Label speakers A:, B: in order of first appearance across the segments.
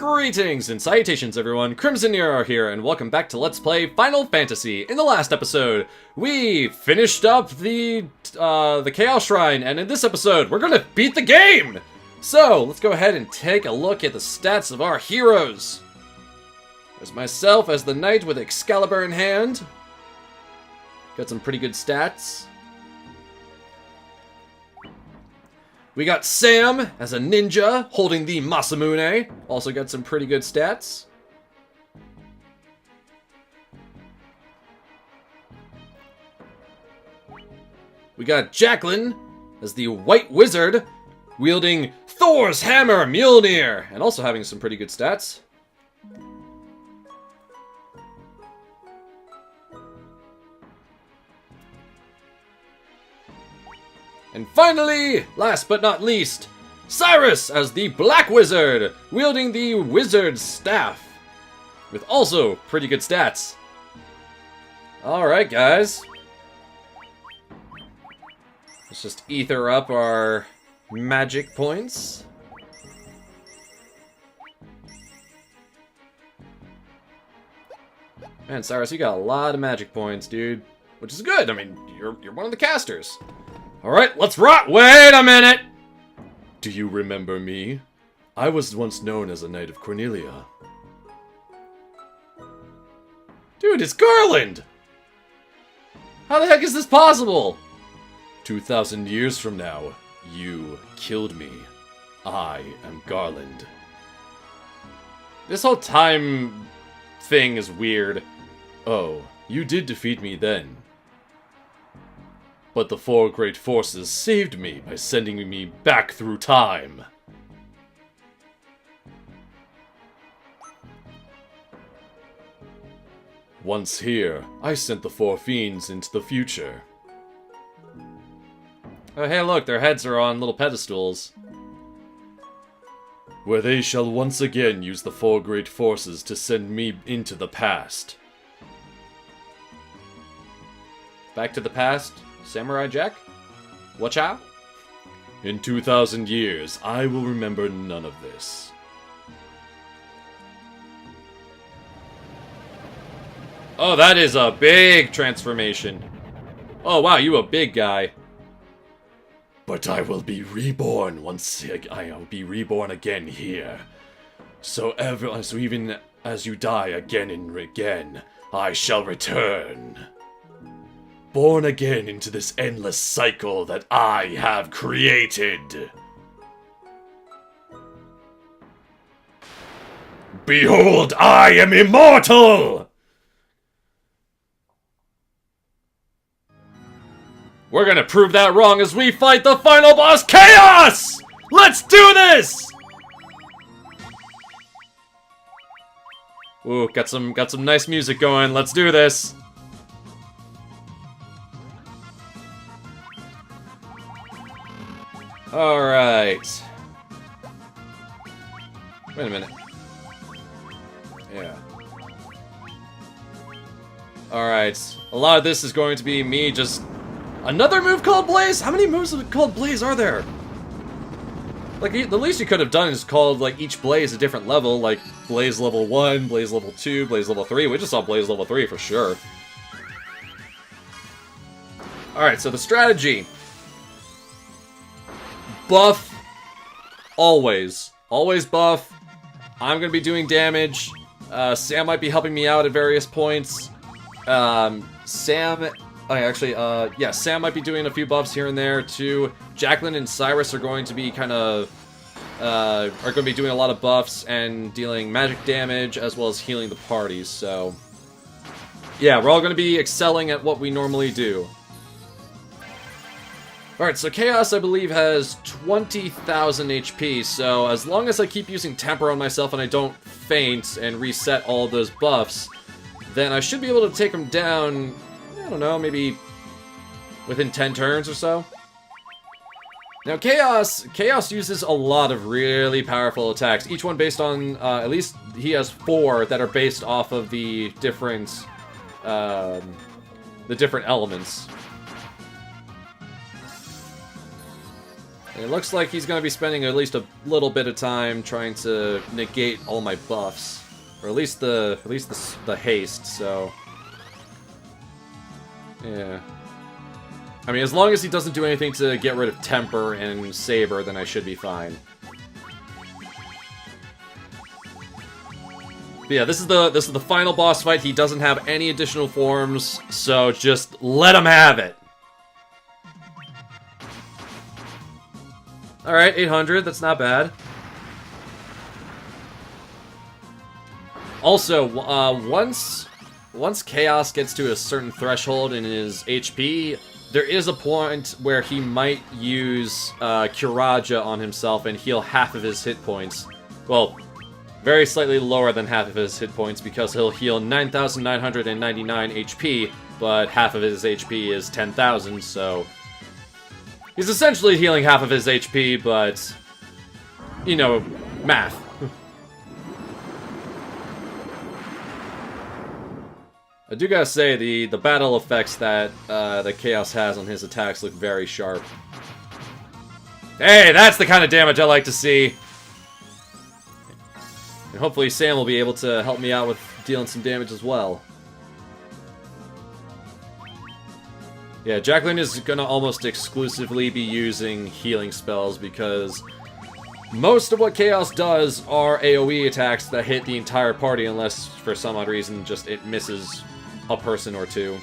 A: Greetings and salutations everyone, Crimson Nero here, and welcome back to Let's Play Final Fantasy. In the last episode, we finished up the Chaos Shrine, and in this episode, we're gonna beat the game! So, let's go ahead and take a look at the stats of our heroes. There's myself as the knight with Excalibur in hand. Got some pretty good stats. We got Sam as a ninja holding the Masamune. Also got some pretty good stats. We got Jacqueline as the white wizard wielding Thor's hammer Mjolnir and also having some pretty good stats. And finally, last but not least, Cyrus as the Black Wizard, wielding the Wizard's Staff, with also pretty good stats. Alright guys, let's just ether up our magic points. Man, Cyrus, you got a lot of magic points, dude, which is good. I mean, you're one of the casters. Alright, let's rock! Wait a minute! Do you remember me? I was once known as a Knight of Cornelia. Dude, it's Garland! How the heck is this possible? 2,000 years from now, you killed me. I am Garland. This whole time thing is weird. Oh, you did defeat me then. But the four great forces saved me by sending me back through time. Once here, I sent the four fiends into the future. Oh hey look, their heads are on little pedestals. Where they shall once again use the four great forces to send me into the past. Back to the past? Samurai Jack? Watch out! In 2,000 years, I will remember none of this. Oh, that is a big transformation. Oh, wow, you a big guy. But I will be reborn once I will be reborn again here. So even as you die again and again, I shall return. Born again into this endless cycle that I have created. Behold, I am immortal! We're gonna prove that wrong as we fight the final boss, Chaos! Let's do this! Ooh, got some nice music going. Let's do this. Alright. Wait a minute. Yeah. Alright. A lot of this is going to be me just... Another move called Blaze? How many moves called Blaze are there? Like, the least you could have done is called, like, each Blaze a different level. Like, Blaze level 1, Blaze level 2, Blaze level 3. We just saw Blaze level 3 for sure. Alright, so the strategy... Buff. Always. Always buff. I'm gonna be doing damage. Sam might be helping me out at various points. Sam might be doing a few buffs here and there too. Jacqueline and Cyrus are going to be are going to be doing a lot of buffs and dealing magic damage as well as healing the party, so... Yeah, we're all going to be excelling at what we normally do. Alright, so Chaos, I believe, has 20,000 HP, so as long as I keep using Temper on myself and I don't faint and reset all of those buffs, then I should be able to take him down, I don't know, maybe within 10 turns or so. Now, Chaos uses a lot of really powerful attacks, each one based on, at least he has 4 that are based off of the different elements. It looks like he's going to be spending at least a little bit of time trying to negate all my buffs, or at least the haste. So, yeah. I mean, as long as he doesn't do anything to get rid of Temper and Saber, then I should be fine. But yeah, this is the final boss fight. He doesn't have any additional forms, so just let him have it. Alright, 800, that's not bad. Also, once Chaos gets to a certain threshold in his HP, there is a point where he might use Curaja on himself and heal half of his hit points. Well, very slightly lower than half of his hit points, because he'll heal 9,999 HP, but half of his HP is 10,000, so... He's essentially healing half of his HP, but... You know, math. I do gotta say, the battle effects that Chaos has on his attacks look very sharp. Hey, that's the kind of damage I like to see! And hopefully Sam will be able to help me out with dealing some damage as well. Yeah, Jacqueline is gonna almost exclusively be using healing spells, because most of what Chaos does are AoE attacks that hit the entire party, unless for some odd reason just it misses a person or two.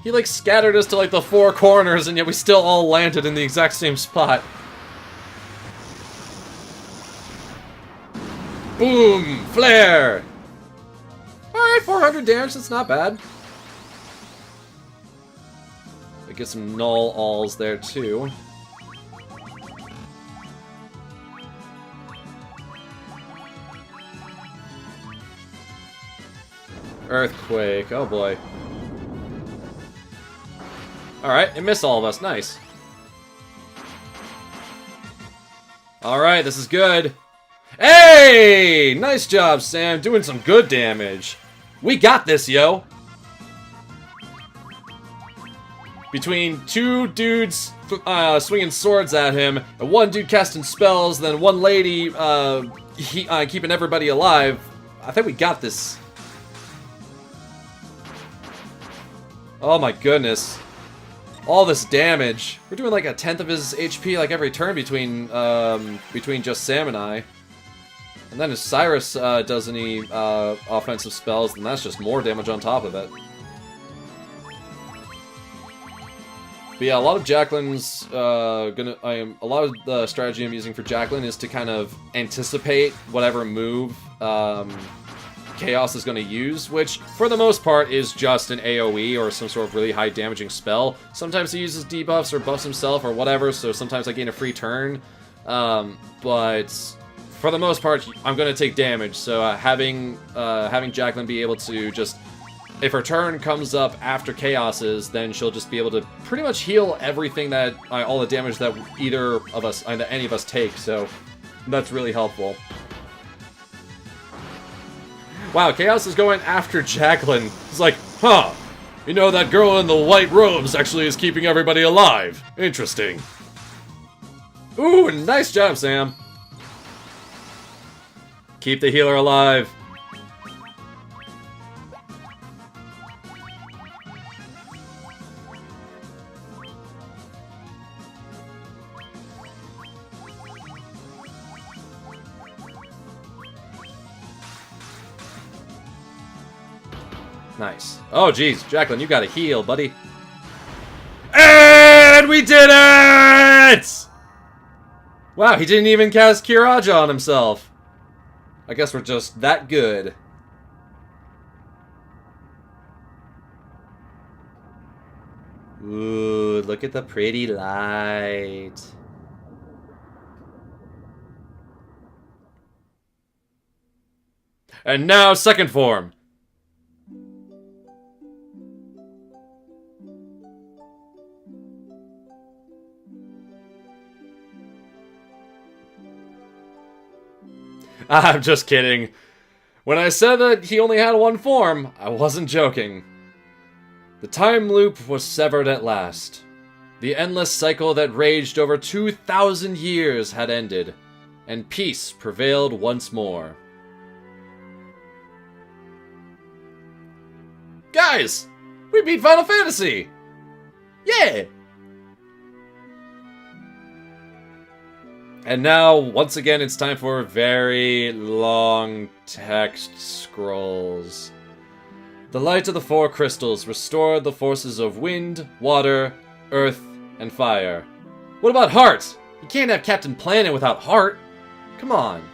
A: He like scattered us to like the four corners, and yet we still all landed in the exact same spot. Boom! Flare! Alright, 400 damage, that's not bad. I get some null alls there too. Earthquake, oh boy. Alright, it missed all of us, nice. Alright, this is good. Hey! Nice job, Sam, doing some good damage. We got this, yo! Between two dudes swinging swords at him, and one dude casting spells, then one lady keeping everybody alive, I think we got this. Oh my goodness. All this damage. We're doing like a tenth of his HP like every turn between just Sam and I. And then if Cyrus does any offensive spells, then that's just more damage on top of it. But yeah, a lot of Jacqueline's a lot of the strategy I'm using for Jacqueline is to kind of anticipate whatever move Chaos is going to use, which for the most part is just an AoE or some sort of really high damaging spell. Sometimes he uses debuffs or buffs himself or whatever, so sometimes I gain a free turn. But for the most part, I'm going to take damage, so having Jacqueline be able to just... If her turn comes up after Chaos's, then she'll just be able to pretty much heal everything that... all the damage that either of us, that any of us take, so that's really helpful. Wow, Chaos is going after Jacqueline. He's like, huh, you know, that girl in the white robes actually is keeping everybody alive. Interesting. Ooh, nice job, Sam. Keep the healer alive. Nice. Oh, jeez. Jacqueline, you gotta heal, buddy. And we did it! Wow, he didn't even cast Curaja on himself. I guess we're just that good. Ooh, look at the pretty light. And now, second form. I'm just kidding. When I said that he only had one form, I wasn't joking. The time loop was severed at last. The endless cycle that raged over 2,000 years had ended, and peace prevailed once more. Guys! We beat Final Fantasy! Yeah! And now, once again, it's time for very long text scrolls. The light of the four crystals restored the forces of wind, water, earth, and fire. What about heart? You can't have Captain Planet without heart. Come on.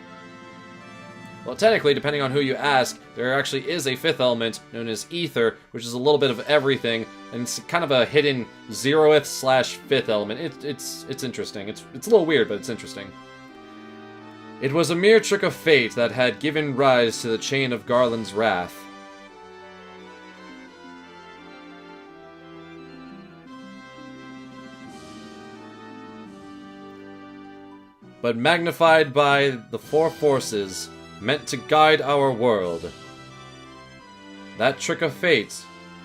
A: Well, technically, depending on who you ask, there actually is a fifth element known as ether, which is a little bit of everything, and it's kind of a hidden zeroth/fifth element. It's interesting. It's a little weird, but it's interesting. It was a mere trick of fate that had given rise to the chain of Garland's wrath. But magnified by the four forces meant to guide our world. That trick of fate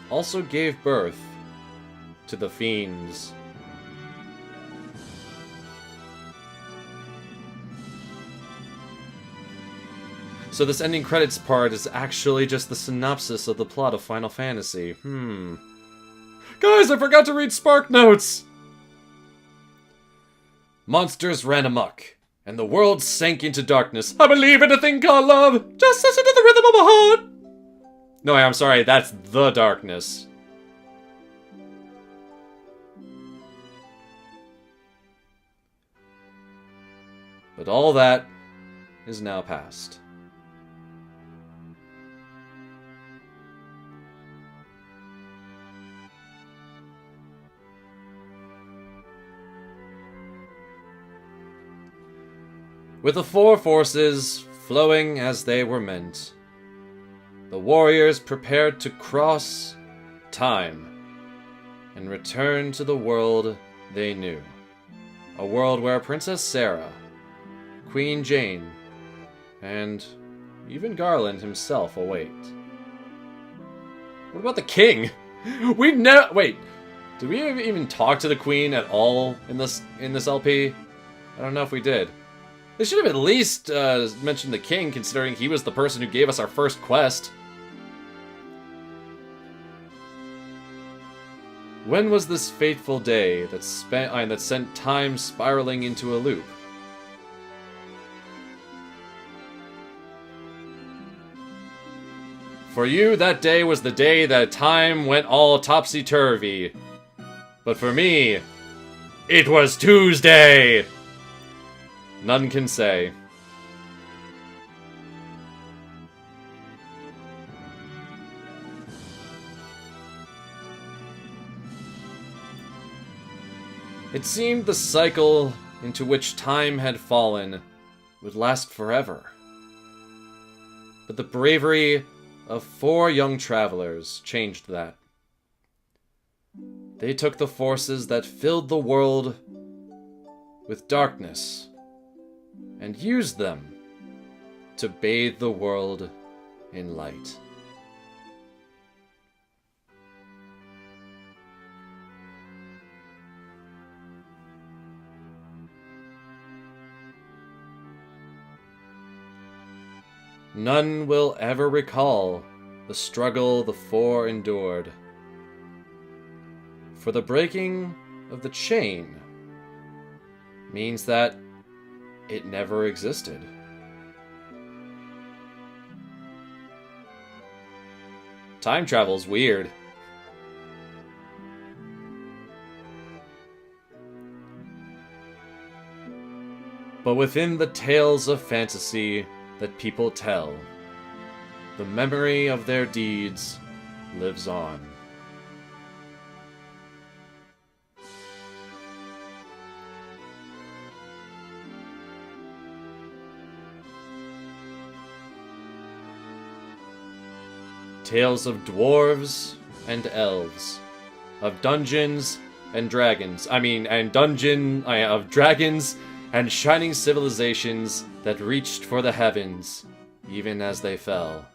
A: also gave birth to the fiends. So this ending credits part is actually just the synopsis of the plot of Final Fantasy. Guys, I forgot to read Spark Notes! Monsters ran amok, and the world sank into darkness. I believe in a thing called love! Just listen to the rhythm of my heart! No, I'm sorry, that's the darkness. But all that is now past. With the four forces flowing as they were meant, the warriors prepared to cross time and return to the world they knew. A world where Princess Sarah, Queen Jane, and even Garland himself await. What about the king? We never... Wait, did we even talk to the queen at all in this LP? I don't know if we did. They should have at least mentioned the king, considering he was the person who gave us our first quest. When was this fateful day that sent time spiraling into a loop? For you, that day was the day that time went all topsy-turvy. But for me, it was Tuesday! None can say. It seemed the cycle into which time had fallen would last forever. But the bravery of four young travelers changed that. They took the forces that filled the world with darkness and used them to bathe the world in light. None will ever recall the struggle the four endured. For the breaking of the chain means that it never existed. Time travel's weird. But within the tales of fantasy that people tell, the memory of their deeds lives on. Tales of dwarves and elves, of dungeons and dragons. Of dragons and shining civilizations that reached for the heavens, even as they fell.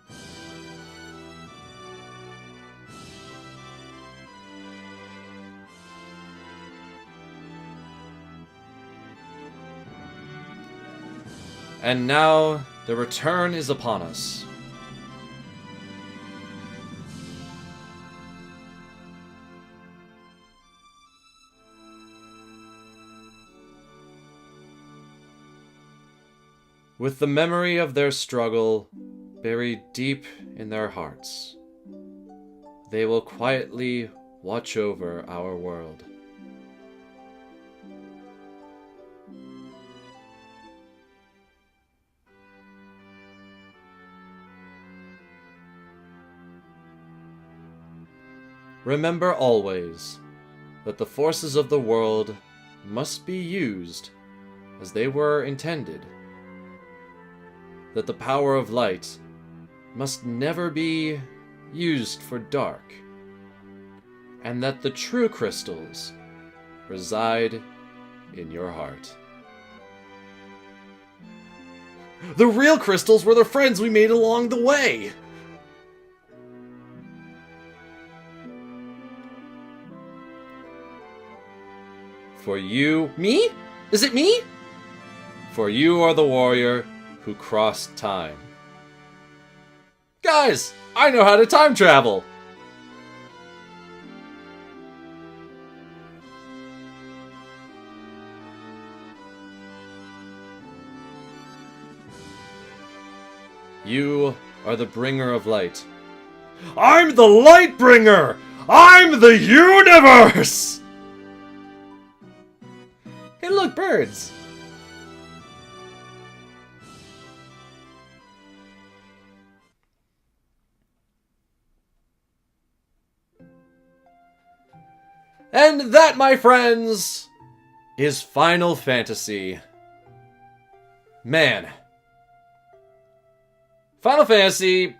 A: And now, the return is upon us. With the memory of their struggle buried deep in their hearts, they will quietly watch over our world. Remember always that the forces of the world must be used as they were intended. That the power of light must never be used for dark. And that the true crystals reside in your heart. The real crystals were the friends we made along the way! For you... Me? Is it me? For you are the warrior who crossed time. Guys, I know how to time travel! You are the bringer of light. I'm the light bringer! I'm the universe! Hey, look, birds! And that, my friends, is Final Fantasy. Man. Final Fantasy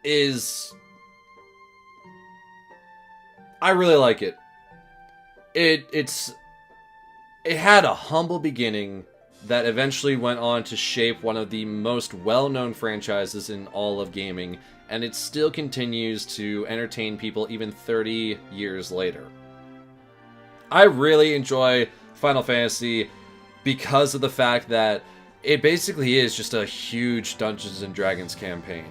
A: is... I really like it. It had a humble beginning that eventually went on to shape one of the most well-known franchises in all of gaming, and it still continues to entertain people even 30 years later. I really enjoy Final Fantasy because of the fact that it basically is just a huge Dungeons & Dragons campaign.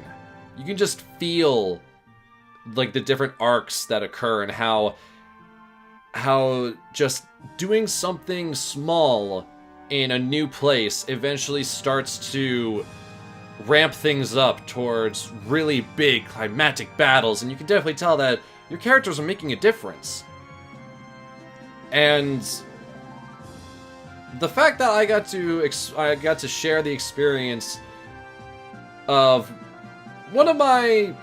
A: You can just feel like the different arcs that occur and how just doing something small in a new place eventually starts to ramp things up towards really big climatic battles, and you can definitely tell that your characters are making a difference. And the fact that I got to share the experience of one of my,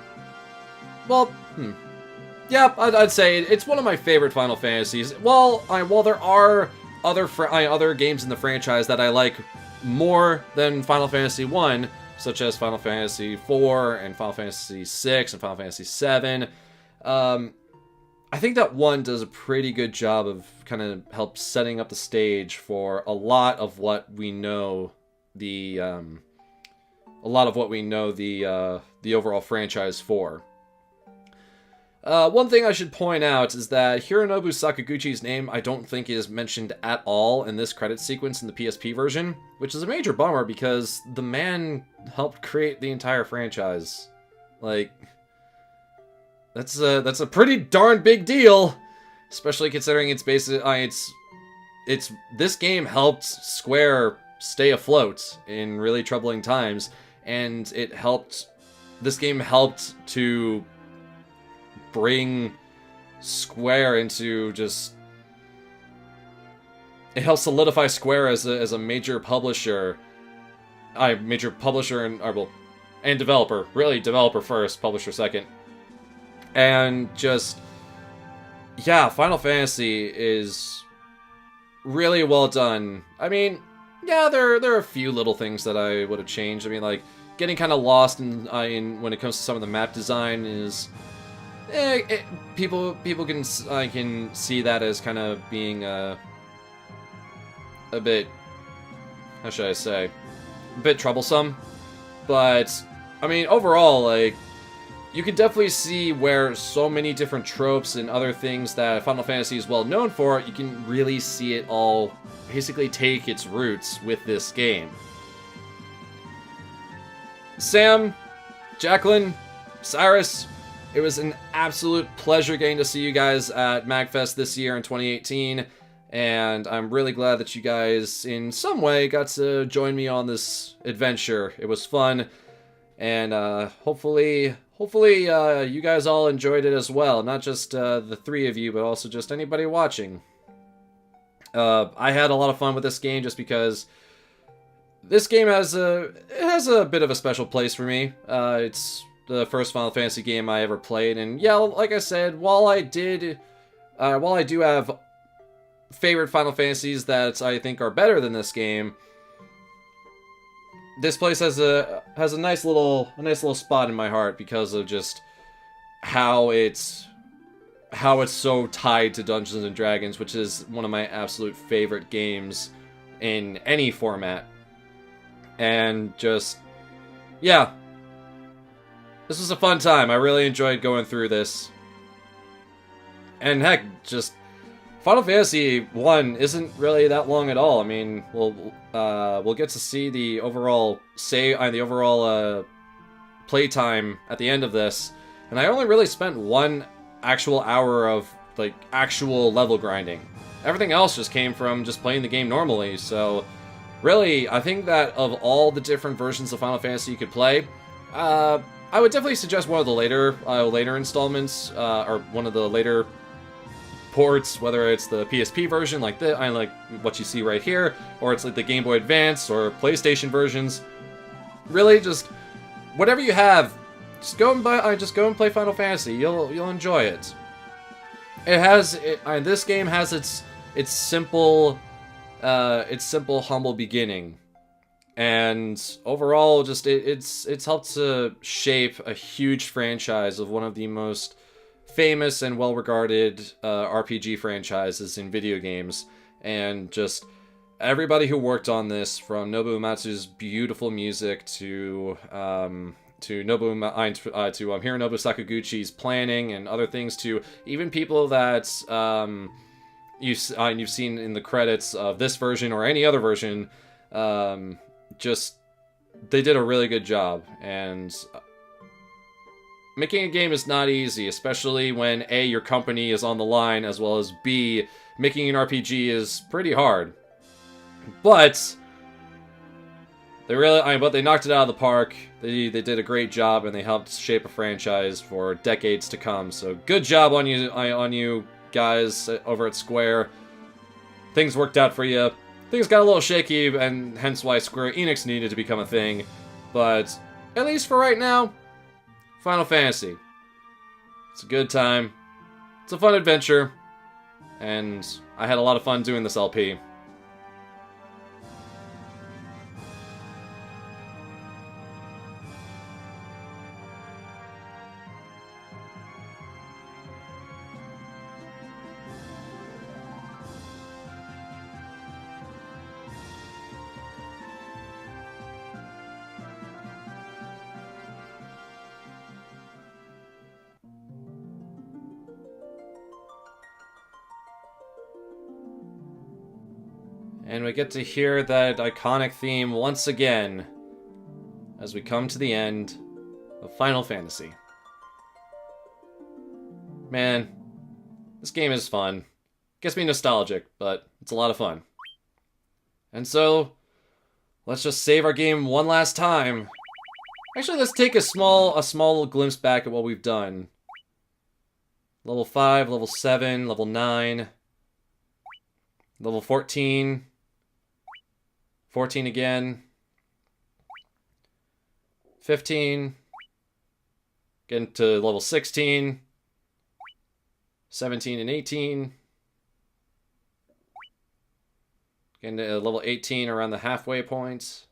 A: yeah, I'd say it's one of my favorite Final Fantasies. While there are other games in the franchise that I like more than Final Fantasy 1, such as Final Fantasy 4 and Final Fantasy 6 and Final Fantasy 7, I think that 1 does a pretty good job of kind of help setting up the stage for a lot of what we know the overall franchise for. One thing I should point out is that Hironobu Sakaguchi's name I don't think is mentioned at all in this credit sequence in the PSP version, which is a major bummer because the man helped create the entire franchise. Like, that's a pretty darn big deal, especially considering it's basically this game helped Square stay afloat in really troubling times, and this game helped to bring Square into it helps solidify Square as a major publisher, and developer. Really, developer first, publisher second, and Final Fantasy is really well done. I mean, yeah, there are a few little things that I would have changed. I mean, like getting kind of lost in when it comes to some of the map design is. People can see that as kind of being a bit how should I say, a bit troublesome. But, I mean, overall, like, you can definitely see where so many different tropes and other things that Final Fantasy is well known for, you can really see it all basically take its roots with this game. Sam, Jacqueline, Cyrus, it was an absolute pleasure getting to see you guys at MagFest this year in 2018, and I'm really glad that you guys, in some way, got to join me on this adventure. It was fun, and hopefully you guys all enjoyed it as well. Not just the three of you, but also just anybody watching. I had a lot of fun with this game just because this game has a bit of a special place for me. It's the first Final Fantasy game I ever played, and yeah, like I said, while I do have favorite Final Fantasies that I think are better than this game, this place has a nice little spot in my heart because of just how it's so tied to Dungeons and Dragons, which is one of my absolute favorite games in any format. And just, yeah, this was a fun time. I really enjoyed going through this. And heck, just Final Fantasy 1 isn't really that long at all. I mean, we'll get to see the overall playtime at the end of this, and I only really spent 1 actual hour of like actual level grinding. Everything else just came from just playing the game normally. So really, I think that of all the different versions of Final Fantasy you could play, I would definitely suggest one of the later installments, or one of the later ports, whether it's the PSP version like what you see right here, or it's like the Game Boy Advance or PlayStation versions. Really, just whatever you have, just go and play Final Fantasy. You'll enjoy it. This game has its simple, humble beginning, and overall, just it's helped to shape a huge franchise of one of the most famous and well-regarded RPG franchises in video games, and just everybody who worked on this, from Nobuo Uematsu's beautiful music to Hironobu Sakaguchi's planning and other things, to even people that you've seen in the credits of this version or any other version. Just they did a really good job, and making a game is not easy, especially when A, your company is on the line, as well as B, making an RPG is pretty hard. But they knocked it out of the park. They did a great job, and they helped shape a franchise for decades to come. So good job on you guys over at Square. Things worked out for you. Things got a little shaky, and hence why Square Enix needed to become a thing. But at least for right now, Final Fantasy. It's a good time. It's a fun adventure. And I had a lot of fun doing this LP. And we get to hear that iconic theme once again as we come to the end of Final Fantasy. Man, this game is fun. Gets me nostalgic, but it's a lot of fun. And so, let's just save our game one last time. Actually, let's take a small glimpse back at what we've done. Level 5, level 7, level 9, level 14. 14 again. 15. Getting to level 16. 17 and 18. Getting to level 18 around the halfway point.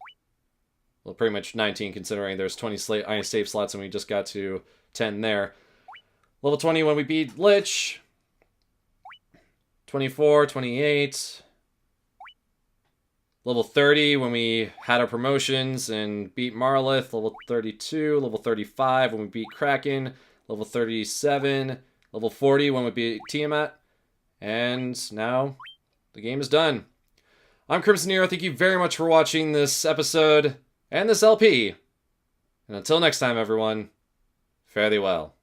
A: Well, pretty much 19 considering there's 20 save slots and we just got to 10 there. Level 20 when we beat Lich. 24, 28. level 30 when we had our promotions and beat Marlith, level 32, level 35 when we beat Kraken, level 37, level 40 when we beat Tiamat, and now the game is done. I'm Crimson Nero, thank you very much for watching this episode and this LP. And until next time, everyone, fare thee well.